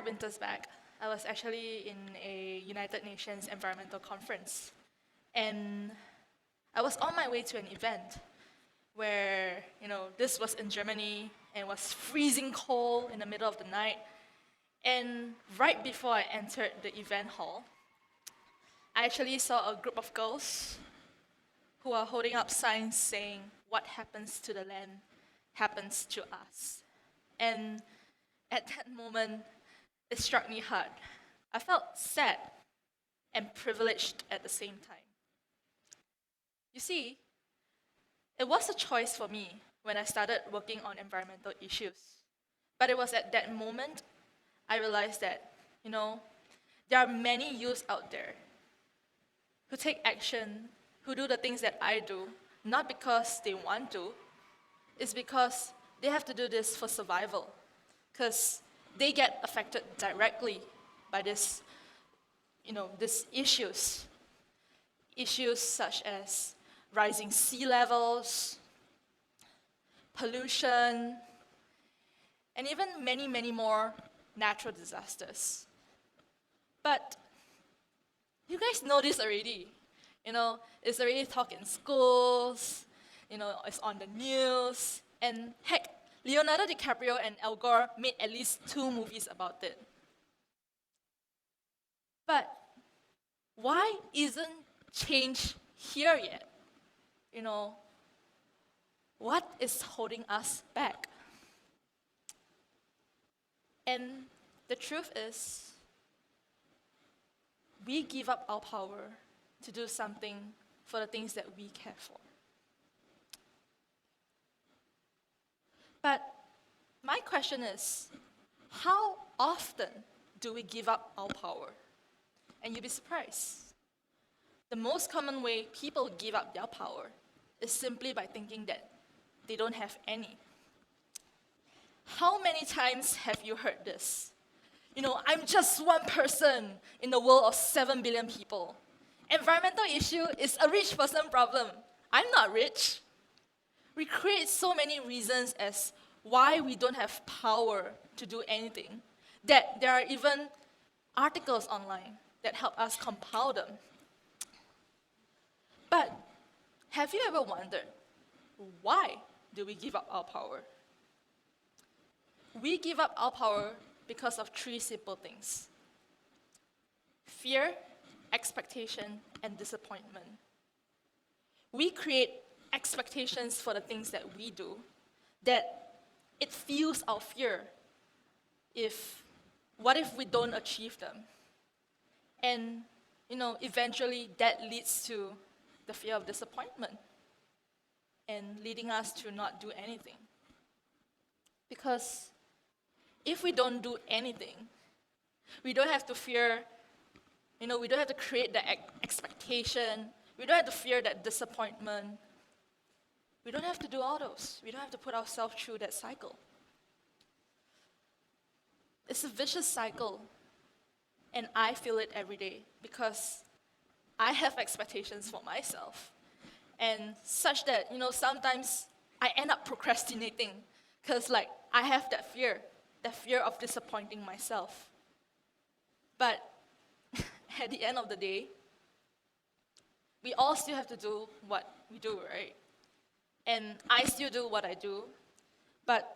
winters back, I was actually in a United Nations environmental conference. And I was on my way to an event where, this was in Germany and was freezing cold in the middle of the night. And right before I entered the event hall, I actually saw a group of girls who are holding up signs saying, "What happens to the land happens to us." And at that moment, it struck me hard. I felt sad and privileged at the same time. You see, it was a choice for me when I started working on environmental issues. But it was at that moment I realized that, there are many youths out there who take action, who do the things that I do, not because they want to, it's because they have to do this for survival, because they get affected directly by these issues. Issues such as rising sea levels, pollution, and even many, many more natural disasters. But you guys know this already. It's already talked in schools, it's on the news, and heck, Leonardo DiCaprio and Al Gore made at least 2 movies about it. But why isn't change here yet? What is holding us back? And the truth is, we give up our power to do something for the things that we care for. But my question is, how often do we give up our power? And you'll be surprised. The most common way people give up their power is simply by thinking that they don't have any. How many times have you heard this? I'm just one person in the world of 7 billion people. Environmental issue is a rich person problem. I'm not rich. We create so many reasons as why we don't have power to do anything, that there are even articles online that help us compile them. But have you ever wondered, why do we give up our power? We give up our power because of 3 simple things: fear, expectation, and disappointment. We create expectations for the things that we do, that it fuels our fear. What if we don't achieve them? And, eventually that leads to the fear of disappointment and leading us to not do anything. Because if we don't do anything, we don't have to fear, we don't have to create the expectation, we don't have to fear that disappointment. We don't have to do all those. We don't have to put ourselves through that cycle. It's a vicious cycle, and I feel it every day because I have expectations for myself. And such that, sometimes I end up procrastinating because I have that fear of disappointing myself. But at the end of the day, we all still have to do what we do, right? And I still do what I do. But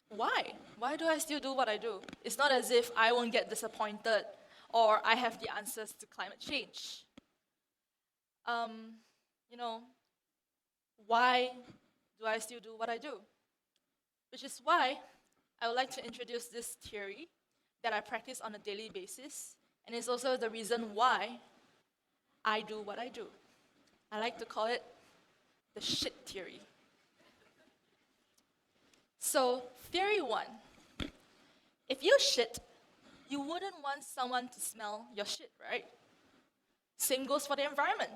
why? Why do I still do what I do? It's not as if I won't get disappointed or I have the answers to climate change. Why do I still do what I do? Which is why I would like to introduce this theory that I practice on a daily basis, and it's also the reason why I do what I do. I like to call it the shit theory. So, theory 1. If you shit, you wouldn't want someone to smell your shit, right? Same goes for the environment.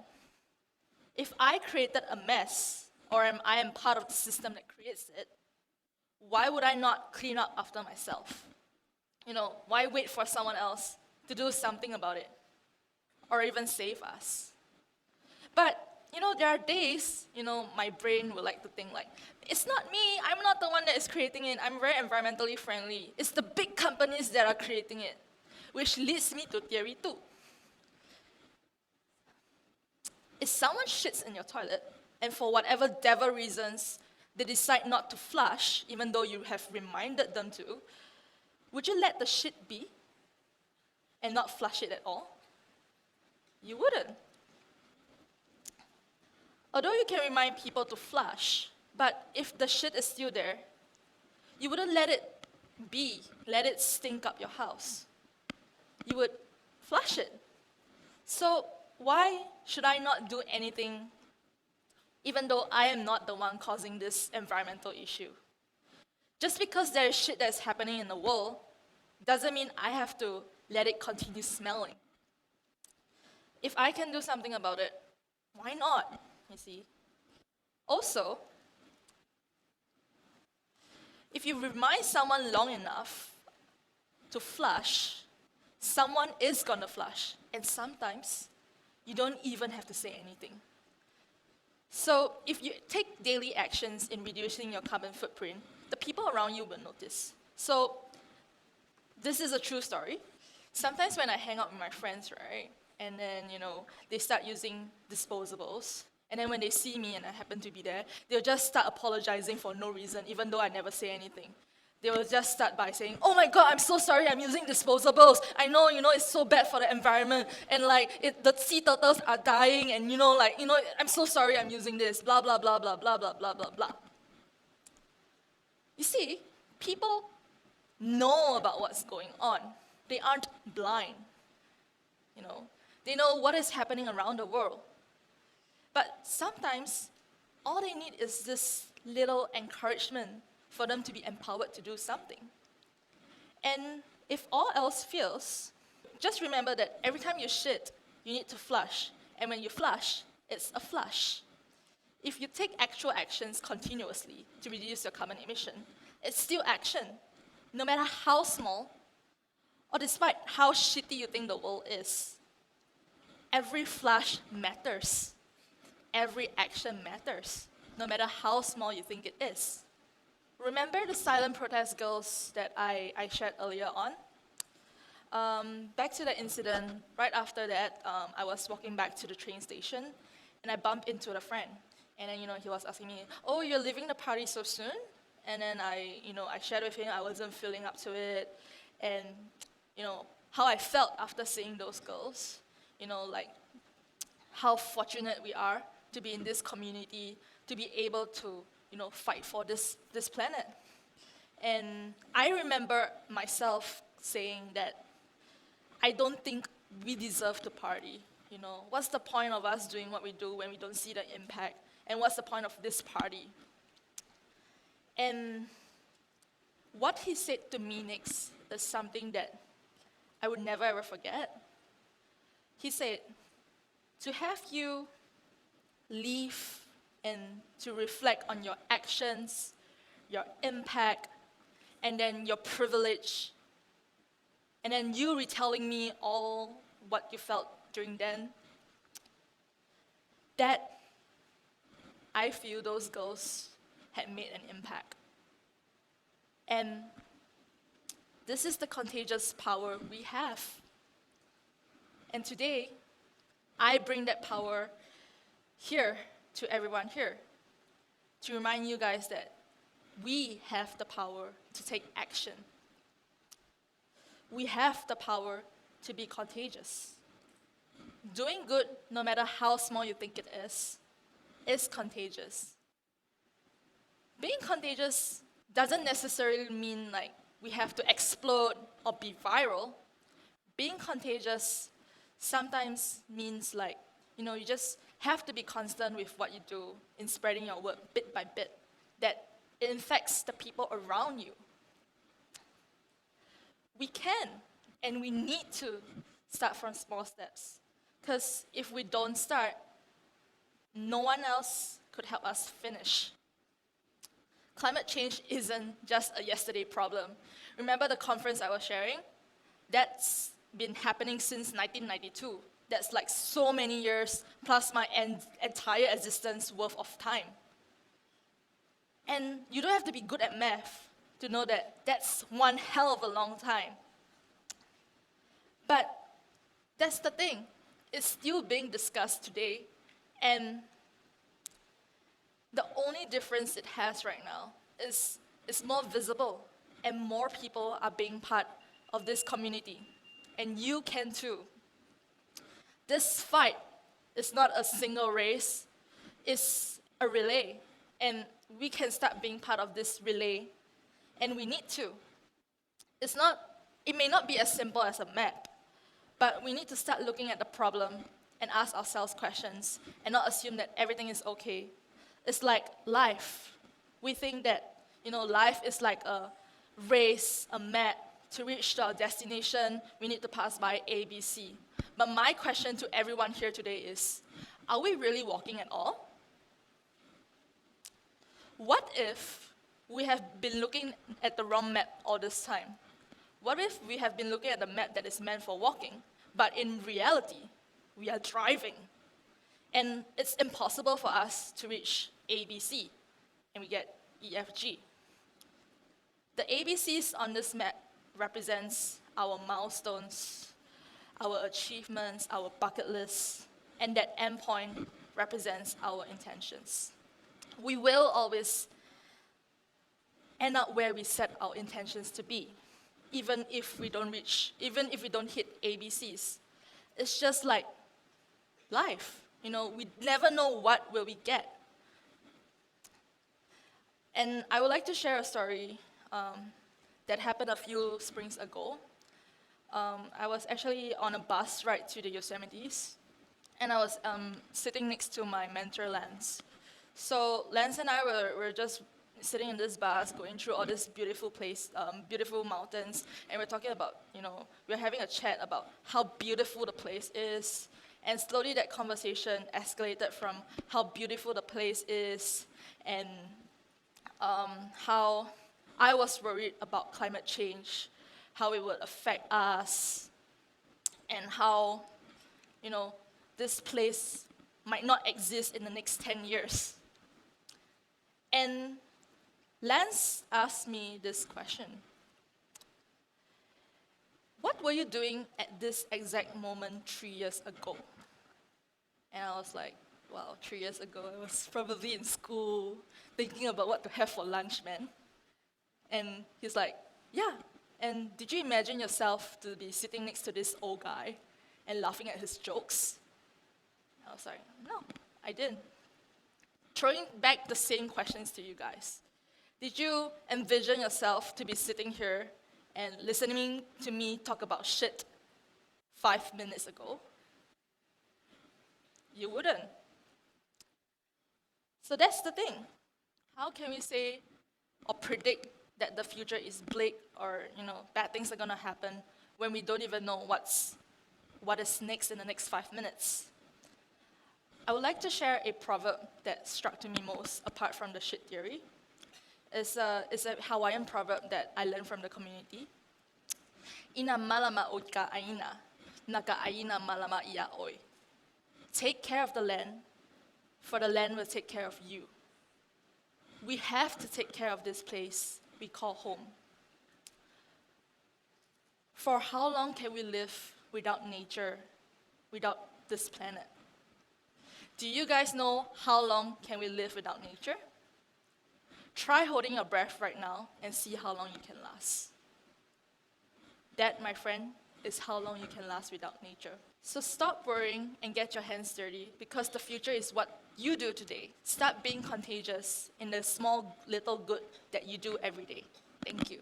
If I created a mess, or I am part of the system that creates it, why would I not clean up after myself? Why wait for someone else to do something about it, or even save us? But there are days, my brain will like to think like, it's not me, I'm not the one that is creating it, I'm very environmentally friendly. It's the big companies that are creating it, which leads me to theory 2. If someone shits in your toilet, and for whatever devil reasons, they decide not to flush, even though you have reminded them to, would you let the shit be and not flush it at all? You wouldn't. Although you can remind people to flush, but if the shit is still there, you wouldn't let it be, let it stink up your house. You would flush it. So why should I not do anything even though I am not the one causing this environmental issue? Just because there is shit that's happening in the world doesn't mean I have to let it continue smelling. If I can do something about it, why not? You see? Also, if you remind someone long enough to flush, someone is gonna flush. And sometimes, you don't even have to say anything. So if you take daily actions in reducing your carbon footprint, the people around you will notice. So this is a true story. Sometimes when I hang out with my friends, right, and then, they start using disposables, and then when they see me and I happen to be there, they'll just start apologizing for no reason, even though I never say anything. They will just start by saying, oh my God, I'm so sorry I'm using disposables. I know, it's so bad for the environment, and the sea turtles are dying, and I'm so sorry I'm using this, blah, blah, blah, blah, blah, blah, blah, blah, blah. You see, people know about what's going on. They aren't blind. They know what is happening around the world. But sometimes, all they need is this little encouragement for them to be empowered to do something. And if all else fails, just remember that every time you shit, you need to flush. And when you flush, it's a flush. If you take actual actions continuously to reduce your carbon emission, it's still action, no matter how small, or despite how shitty you think the world is. Every flush matters. Every action matters, no matter how small you think it is. Remember the silent protest girls that I shared earlier on? Back to that incident, right after that, I was walking back to the train station, and I bumped into a friend. And then, he was asking me, oh, you're leaving the party so soon? And then I shared with him I wasn't feeling up to it, and, how I felt after seeing those girls. How fortunate we are to be in this community, to be able to, fight for this planet. And I remember myself saying that I don't think we deserve to party. What's the point of us doing what we do when we don't see the impact? And what's the point of this party? And what he said to me next is something that I would never ever forget. He said, to have you leave and to reflect on your actions, your impact, and then your privilege, and then you retelling me all what you felt during then, that I feel those girls had made an impact. And this is the contagious power we have. And today, I bring that power here to everyone here to remind you guys that we have the power to take action. We have the power to be contagious. Doing good, no matter how small you think it is contagious. Being contagious doesn't necessarily mean we have to explode or be viral. Being contagious sometimes means you just have to be constant with what you do in spreading your word bit by bit, that it infects the people around you. We can and we need to start from small steps, because if we don't start, no one else could help us finish. Climate change isn't just a yesterday problem. Remember the conference I was sharing? That's been happening since 1992. That's like so many years plus my entire existence worth of time. And you don't have to be good at math to know that that's one hell of a long time. But that's the thing. It's still being discussed today. And the only difference it has right now is it's more visible and more people are being part of this community. And you can too. This fight is not a single race, it's a relay. And we can start being part of this relay, and we need to. It may not be as simple as a map, but we need to start looking at the problem and ask ourselves questions and not assume that everything is okay. It's like life. We think that, life is like a race, a map. To reach our destination, we need to pass by A, B, C. But my question to everyone here today is, are we really walking at all? What if we have been looking at the wrong map all this time? What if we have been looking at the map that is meant for walking, but in reality, we are driving? And it's impossible for us to reach A, B, C, and we get E, F, G. The ABCs on this map represents our milestones, our achievements, our bucket lists, and that endpoint represents our intentions. We will always end up where we set our intentions to be, even if we don't hit ABCs. It's just like life. We never know what will we get. And I would like to share a story that happened a few springs ago. I was actually on a bus ride to the Yosemites, and I was sitting next to my mentor, Lance. So Lance and I were just sitting in this bus, going through all this beautiful beautiful mountains, and we're talking about, we're having a chat about how beautiful the place is, and slowly that conversation escalated from how beautiful the place is, and how I was worried about climate change, how it would affect us, and how, this place might not exist in the next 10 years. And Lance asked me this question. What were you doing at this exact moment 3 years ago? And I was like, wow, 3 years ago, I was probably in school, thinking about what to have for lunch, man. And he's like, yeah. And did you imagine yourself to be sitting next to this old guy and laughing at his jokes? I was like, no, I didn't. Throwing back the same questions to you guys. Did you envision yourself to be sitting here and listening to me talk about shit 5 minutes ago? You wouldn't. So that's the thing. How can we say or predict that the future is bleak or bad things are gonna happen when we don't even know what is next in the next 5 minutes? I would like to share a proverb that struck to me most, apart from the shit theory. It's a Hawaiian proverb that I learned from the community. Ina malama o ka aina, naka aina malama ia oi. Take care of the land, for the land will take care of you. We have to take care of this place we call home. For how long can we live without nature, without this planet? Do you guys know how long can we live without nature? Try holding your breath right now and see how long you can last. That, my friend, is how long you can last without nature. So stop worrying and get your hands dirty, because the future is what you do today. Start being contagious in the small little good that you do every day. Thank you.